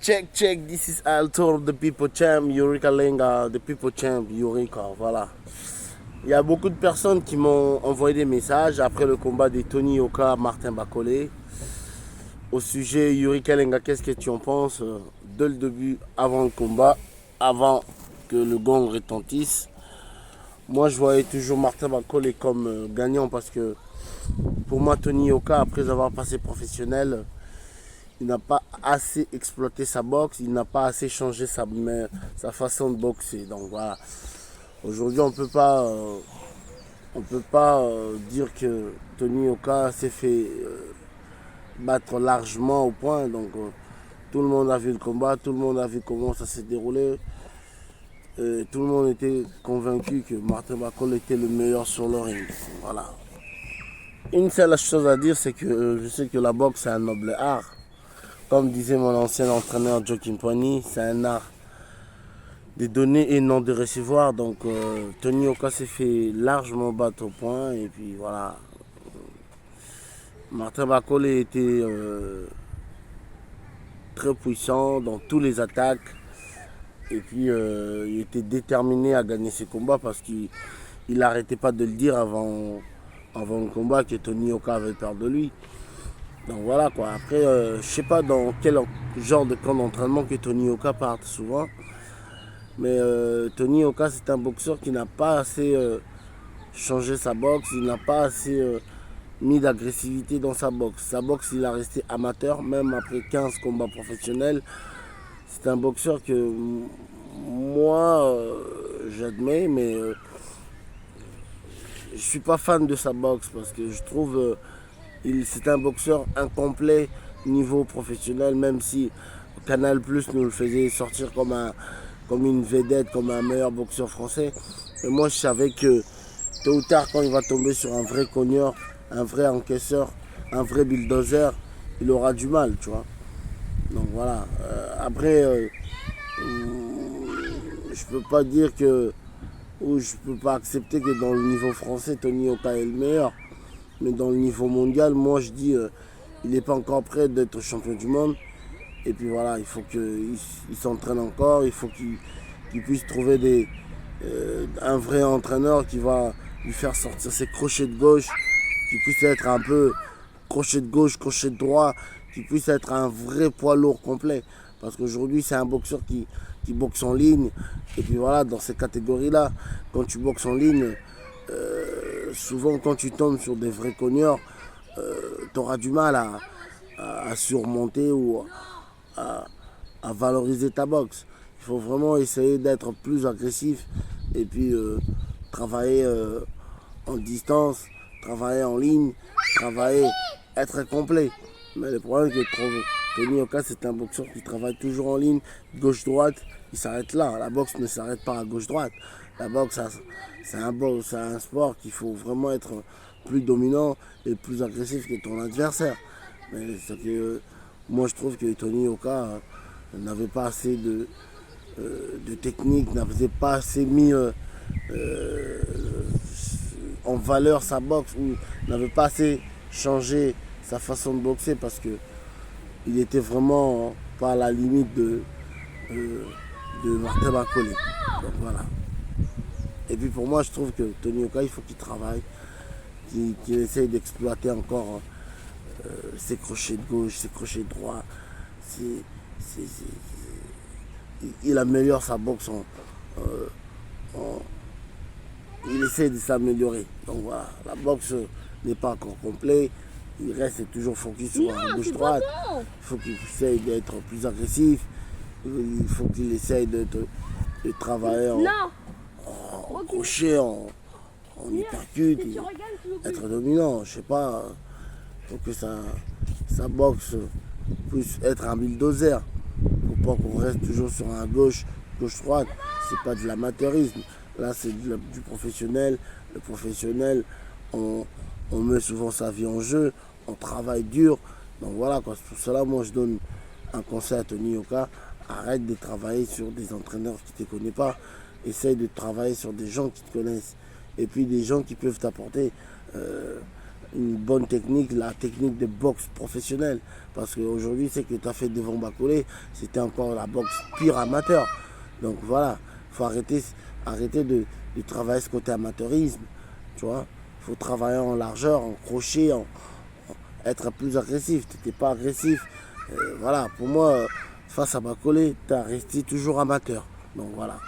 Check, this is Altor, the people champ, Eureka Lenga, the people champ, Eureka, voilà. Il y a beaucoup de personnes qui m'ont envoyé des messages après le combat de Tony Yoka, Martin Bacolé. Au sujet Eureka Lenga, qu'est-ce que tu en penses dès le début, avant le combat, avant que le gong retentisse? Moi, je voyais toujours Martin Bacolé comme gagnant parce que pour moi, Tony Yoka, après avoir passé professionnel, il n'a pas assez exploité sa boxe, il n'a pas assez changé sa façon de boxer. Donc voilà. Aujourd'hui, on peut pas dire que Tony Yoka s'est fait battre largement au point. Donc tout le monde a vu le combat, tout le monde a vu comment ça s'est déroulé. Tout le monde était convaincu que Martin Bacolé était le meilleur sur le ring. Voilà. Une seule chose à dire, c'est que je sais que la boxe c'est un noble art. Comme disait mon ancien entraîneur Joe Kimpani, c'est un art de donner et non de recevoir. Donc Tony Yoka s'est fait largement battre au point. Et puis voilà. Martin Bacolé était très puissant dans tous les attaques. Et puis il était déterminé à gagner ses combats parce qu'il n'arrêtait pas de le dire avant le combat que Tony Yoka avait peur de lui. Donc voilà quoi. Après, je sais pas dans quel genre de camp d'entraînement que Tony Yoka parte souvent. Mais Tony Yoka, c'est un boxeur qui n'a pas assez changé sa boxe. Il n'a pas assez mis d'agressivité dans sa boxe. Sa boxe, il a resté amateur, même après 15 combats professionnels. C'est un boxeur que moi, j'admets, mais je suis pas fan de sa boxe parce que je trouve... c'est un boxeur incomplet niveau professionnel, même si Canal Plus nous le faisait sortir comme une vedette, comme un meilleur boxeur français. Mais moi, je savais que tôt ou tard, quand il va tomber sur un vrai cogneur, un vrai encaisseur, un vrai bulldozer, il aura du mal, tu vois. Donc voilà. Après, je peux pas dire que, ou je peux pas accepter que dans le niveau français, Tony Yoka est le meilleur. Mais dans le niveau mondial, moi je dis il n'est pas encore prêt d'être champion du monde. Et puis voilà, il faut qu'il s'entraîne encore, il faut qu'il puisse trouver un vrai entraîneur qui va lui faire sortir ses crochets de gauche, qui puisse être un peu crochet de gauche, crochet de droit, qui puisse être un vrai poids lourd complet. Parce qu'aujourd'hui, c'est un boxeur qui boxe en ligne. Et puis voilà, dans ces catégories-là, quand tu boxes en ligne, souvent quand tu tombes sur des vrais cogneurs, tu auras du mal à surmonter ou à valoriser ta boxe. Il faut vraiment essayer d'être plus agressif et puis travailler en distance, travailler en ligne, travailler, être complet. Mais le problème c'est que Tony Yoka, c'est un boxeur qui travaille toujours en ligne, gauche-droite, il s'arrête là. La boxe ne s'arrête pas à gauche-droite. La boxe, c'est un sport qu'il faut vraiment être plus dominant et plus agressif que ton adversaire. Mais c'est que moi je trouve que Tony Yoka n'avait pas assez de technique, n'avait pas assez mis en valeur sa boxe ou n'avait pas assez changé sa façon de boxer parce que il était vraiment pas à la limite de Martin Bacolé. Donc voilà. Et puis pour moi, je trouve que Tony Yoka, il faut qu'il travaille, qu'il essaye d'exploiter encore ses crochets de gauche, ses crochets de droit. Il améliore sa boxe il essaie de s'améliorer. Donc voilà, la boxe n'est pas encore complète. Il reste toujours focus sur la gauche-droite. Il faut qu'il essaye d'être plus agressif. Il faut qu'il essaye de travailler en crochet, en hypercute, être dominant. Je sais pas, il faut que sa boxe puisse être un bulldozer. Il ne faut pas qu'on reste toujours sur un gauche-droite. C'est pas de l'amateurisme. Là, c'est du professionnel. Le professionnel, on met souvent sa vie en jeu, on travaille dur. Donc voilà, quoi. Pour cela, moi, je donne un conseil à Tony Yoka. Arrête de travailler sur des entraîneurs qui ne te connaissent pas. Essaye de travailler sur des gens qui te connaissent. Et puis des gens qui peuvent t'apporter une bonne technique, la technique de boxe professionnelle. Parce qu'aujourd'hui, ce que tu as fait devant Bacolé, c'était encore la boxe pure amateur. Donc voilà, il faut arrêter de travailler ce côté amateurisme. Tu vois, il faut travailler en largeur, en crochet, être plus agressif. Tu n'étais pas agressif. Voilà, pour moi, face à Bacolé, tu as resté toujours amateur. Donc voilà.